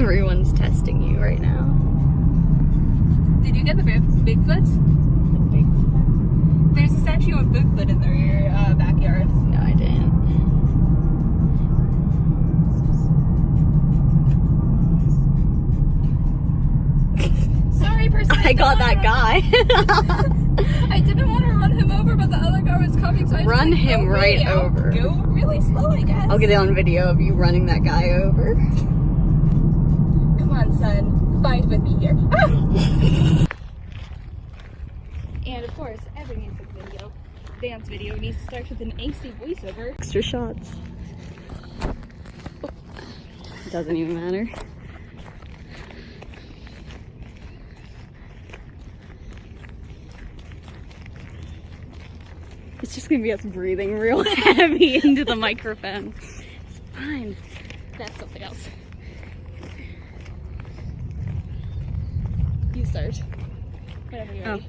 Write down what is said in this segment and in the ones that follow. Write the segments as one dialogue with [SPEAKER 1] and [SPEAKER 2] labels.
[SPEAKER 1] Everyone's testing you right now.
[SPEAKER 2] Did you get the Bigfoot?
[SPEAKER 1] The Bigfoot?
[SPEAKER 2] There's a statue of Bigfoot in their backyard.
[SPEAKER 1] No, I didn't.
[SPEAKER 2] Sorry, person.
[SPEAKER 1] I got that guy.
[SPEAKER 2] I didn't want to run him over, but the other guy was coming, so I
[SPEAKER 1] Run
[SPEAKER 2] just
[SPEAKER 1] him right over.
[SPEAKER 2] Go really slow, I guess.
[SPEAKER 1] I'll get it on video of you running that guy over.
[SPEAKER 2] Come on, son. Fight with me here. And of course, every music video, dance video, needs to start with an AC voiceover.
[SPEAKER 1] Extra shots. Doesn't even matter. It's just gonna be us breathing real heavy into the microphone. It's fine.
[SPEAKER 2] That's something else.
[SPEAKER 1] You start.
[SPEAKER 2] Whenever you're ready.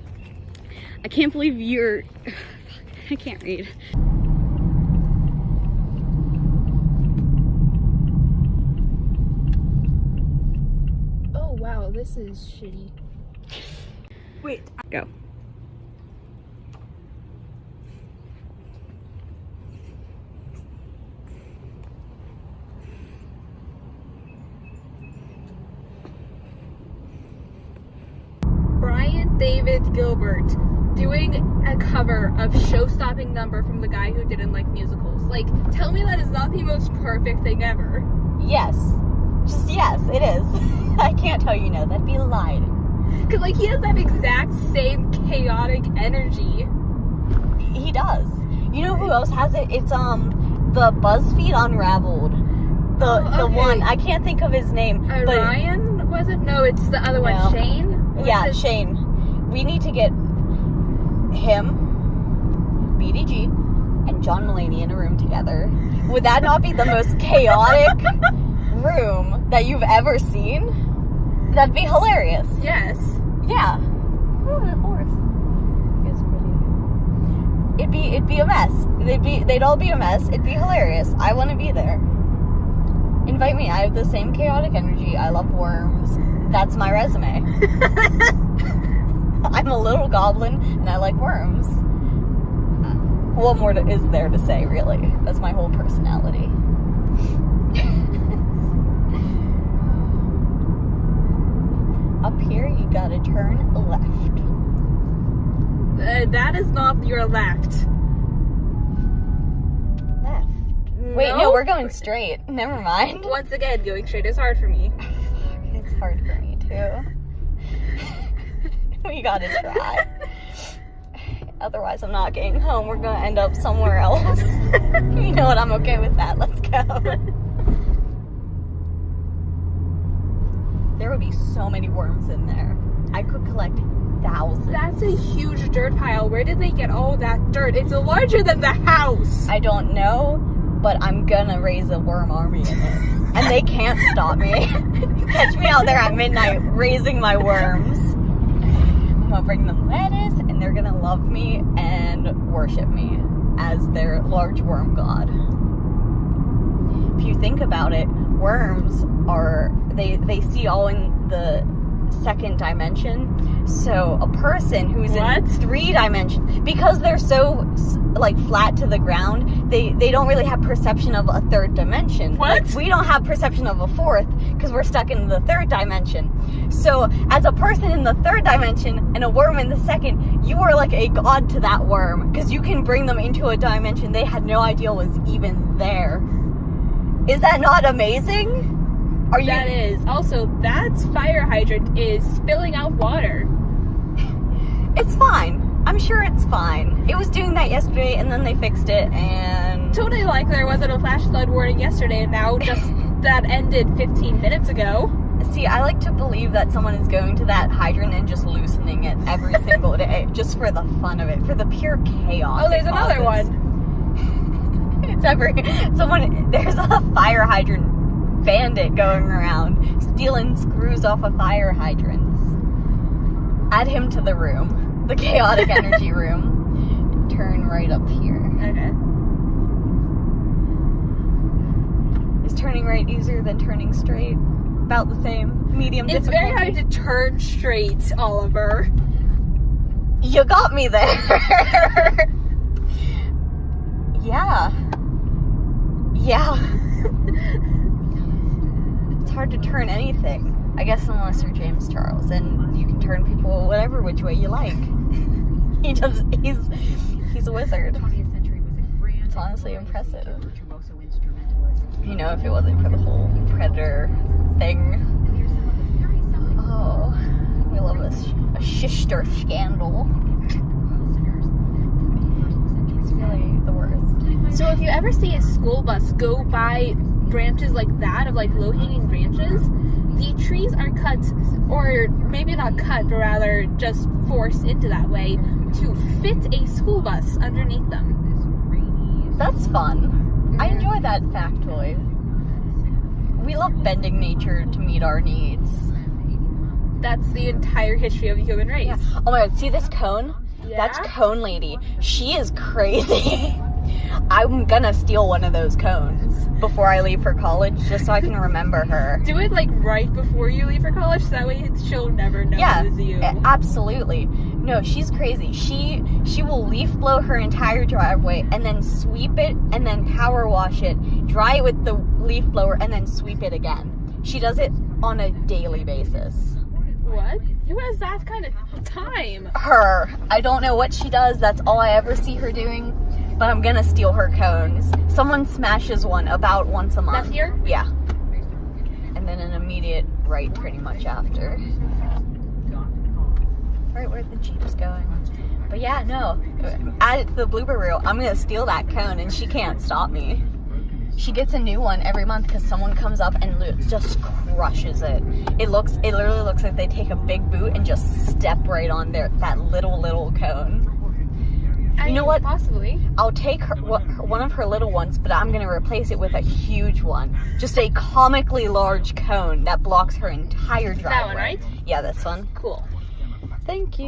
[SPEAKER 1] I can't believe you're... I can't read.
[SPEAKER 2] Oh wow, this is shitty. Wait.
[SPEAKER 1] Go.
[SPEAKER 2] Brian David Gilbert doing a cover of Show-Stopping Number from the guy who didn't like musicals. Like, tell me that is not the most perfect thing ever.
[SPEAKER 1] Yes. Just yes, it is. I can't tell you no. That'd be lying.
[SPEAKER 2] Cause like he has that exact same chaotic energy.
[SPEAKER 1] He does. You know who else has it? It's the BuzzFeed Unraveled. The one. I can't think of his name. But
[SPEAKER 2] Ryan, was it? No, it's the other one. Shane?
[SPEAKER 1] Yeah, Shane. We need to get him, BDG, and John Mulaney in a room together. Would that not be the most chaotic room that you've ever seen? That'd be hilarious.
[SPEAKER 2] Yes.
[SPEAKER 1] Yeah. Oh, of course. It's pretty. It'd be a mess. They'd all be a mess. It'd be hilarious. I want to be there. Invite me. I have the same chaotic energy. I love worms. That's my resume. I'm a little goblin and I like worms. What more is there to say, really? That's my whole personality. Up here, you gotta turn left.
[SPEAKER 2] That is not your left.
[SPEAKER 1] Left. Wait, no, we're going straight. Never mind.
[SPEAKER 2] Once again, going straight is hard for me.
[SPEAKER 1] It's hard for me, too. We gotta try. Otherwise, I'm not getting home. We're gonna end up somewhere else. You know what? I'm okay with that. Let's go. There would be so many worms in there. I could collect thousands.
[SPEAKER 2] That's a huge dirt pile. Where did they get all that dirt? It's larger than the house.
[SPEAKER 1] I don't know, but I'm gonna raise a worm army in it. And they can't stop me. Catch me out there at midnight raising my worms. I'm gonna bring them lettuce and they're gonna love me and worship me as their large worm god. If you think about it, worms are, they see all in the second dimension. So a person who's in 3 dimensions, because they're so like flat to the ground, they don't really have perception of a 3rd dimension.
[SPEAKER 2] What?
[SPEAKER 1] Like, we don't have perception of a 4th because we're stuck in the 3rd dimension. So as a person in the 3rd dimension and a worm in the 2nd, you are like a god to that worm because you can bring them into a dimension they had no idea was even there. Is that not amazing?
[SPEAKER 2] That is. Also, that fire hydrant is spilling out water.
[SPEAKER 1] It's fine. I'm sure it's fine. It was doing that yesterday and then they fixed it and...
[SPEAKER 2] Totally like there wasn't a flash flood warning yesterday and now just that ended 15 minutes ago.
[SPEAKER 1] See, I like to believe that someone is going to that hydrant and just loosening it every single day just for the fun of it, for the pure chaos.
[SPEAKER 2] Oh, there's another one.
[SPEAKER 1] There's a fire hydrant bandit going around stealing screws off of fire hydrants. Add him to the room, the chaotic energy room. Turn right up here.
[SPEAKER 2] Okay.
[SPEAKER 1] Is turning right easier than turning straight? about the same. Medium
[SPEAKER 2] It's
[SPEAKER 1] difficulty.
[SPEAKER 2] very hard to turn straight, Oliver.
[SPEAKER 1] You got me there. Yeah. It's hard to turn anything. I guess unless you're James Charles, and you can turn people whatever which way you like. He's a wizard. It's honestly impressive. You know, if it wasn't for the whole Predator thing. Oh, we love a shister scandal. It's really the worst.
[SPEAKER 2] So if you ever see a school bus go by branches like that, of like low-hanging branches, the trees are cut, or maybe not cut, but rather just forced into that way to fit a school bus underneath them.
[SPEAKER 1] That's fun. I enjoy that factoid. We love bending nature to meet our needs.
[SPEAKER 2] That's the entire history of the human race.
[SPEAKER 1] Yeah. Oh my god, see this cone?
[SPEAKER 2] Yeah?
[SPEAKER 1] That's Cone Lady. She is crazy. I'm gonna steal one of those cones before I leave for college, just so I can remember her.
[SPEAKER 2] Do it like right before you leave for college, so that way she'll never know it is you.
[SPEAKER 1] Absolutely. No, she's crazy. She will leaf blow her entire driveway and then sweep it and then power wash it, dry it with the leaf blower and then sweep it again. She does it on a daily basis.
[SPEAKER 2] What? Who has that kind of time?
[SPEAKER 1] Her. I don't know what she does. That's all I ever see her doing. But I'm gonna steal her cones. Someone smashes one about once a month.
[SPEAKER 2] Left ear?
[SPEAKER 1] Yeah. And then an immediate right pretty much after. Right where the Jeep's going. But yeah, no. Add it to the blooper reel. I'm gonna steal that cone and she can't stop me. She gets a new one every month because someone comes up and just crushes it. It literally looks like they take a big boot and just step right on that little cone.
[SPEAKER 2] I
[SPEAKER 1] You know
[SPEAKER 2] mean,
[SPEAKER 1] what?
[SPEAKER 2] Possibly.
[SPEAKER 1] I'll take one of her little ones, but I'm gonna replace it with a huge one. Just a comically large cone that blocks her entire driveway.
[SPEAKER 2] That one, right?
[SPEAKER 1] Yeah, this one.
[SPEAKER 2] Cool.
[SPEAKER 1] Thank you.